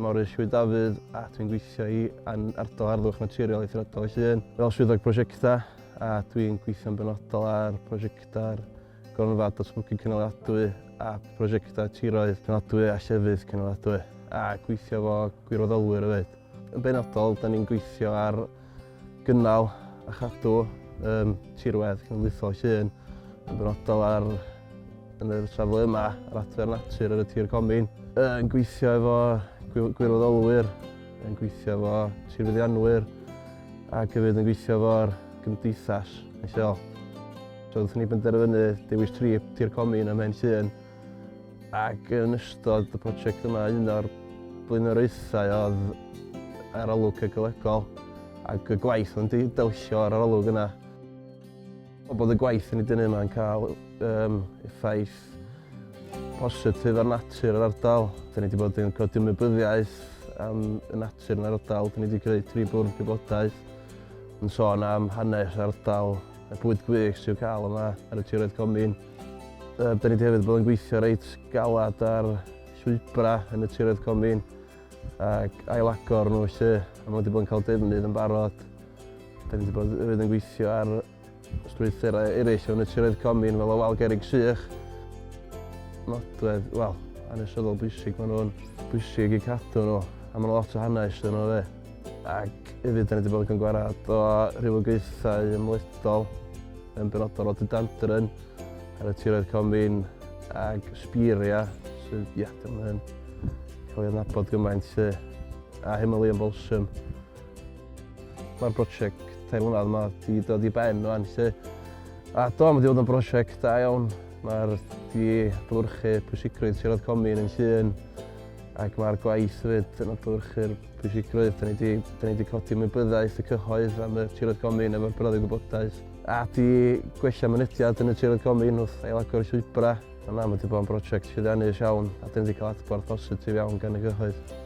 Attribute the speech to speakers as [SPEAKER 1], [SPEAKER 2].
[SPEAKER 1] Dwi'n Morris Dafydd a dwi'n gweithio i ardal harddwch naturiol eithriadol y Llŷn fel swyddog prosiectau a dwi'n gweithio'n benodol ar prosiectau'r gronfa datblygu cynaliadwy a prosiectau tiroedd cynaliadwy a llefydd cynaliadwy a gweithio efo gwirfoddolwyr hefyd. Yn benodol, da ni'n gweithio ar gynnal a chadw tirwedd cenedlaethol Llŷn yn benodol yn y safle yma, yr adfer natur ar y tir comin. Yn gweithio efo gwirfoddolwyr, yn gweithio efo tirfeddianwyr ac hefyd yn gweithio efo'r gymdeithas yn lleol. So wnaethon ni benderfynu dewis tir comin ym Mhen Llŷn ac yn ystod y prosiect yma un o'r blaenoriaethau oedd yr arolwg ecolegol ac y gwaith o'n delsio ar arolwg yna. Bod y gwaith yn ei dynnu yma'n cael effaith positif ar natur yr ardal. Da ni wedi bod yn codi ymwybyddiaeth am y natur yn yr ardal. Da ni wedi creu 3 bwrdd gwybodaeth yn sôn am hanes yr ardal, y bwyd gwych sy'n cael yma ar y tiroedd comin. Da ni wedi hefyd bod yn gweithio reit galad ar llwybra yn y tiroedd comin ac ailagor nhw felly, a mae wedi bod yn cael defnydd yn barod. Da ni wedi bod hefyd yn gweithio ar strwythurau eraill o'n y tiroedd comin fel y wal gerrig sych. Nodwedd, wel, hanesyddol bwysig, maen nhw'n bwysig i cadw nhw, a maen nhw lot o hanes yn nhw fe. Ac hefyd, da ni wedi bod yn gwarad o rywogaethau ymledol yn benodol o dydandryn ar y tiroedd comin ac sbiria sydd, ia, dim yn cael ei adnabod gymaint lle, a Himalayan Balsam. Mae'r prosiect tair mlynedd yma wedi dod i ben rwan lle. A do, mae wedi bod yn brosiect da iawn. Mae'r wedi adlewyrchu pwysigrwydd tiroedd comin yn Llŷn ac mae'r gwaith hefyd yn adlewyrchu'r pwysigrwydd. Da ni wedi codi ymwybyddiaeth y cyhoedd am y tiroedd comin efo'r broddi gwybodaeth. A di gwella mynediad yn y tiroedd comin wrth ailagor llwybra. Mae wedi bod yn brosiect llwyddiannus iawn a da ni wedi cael adborth positif iawn gan y cyhoedd.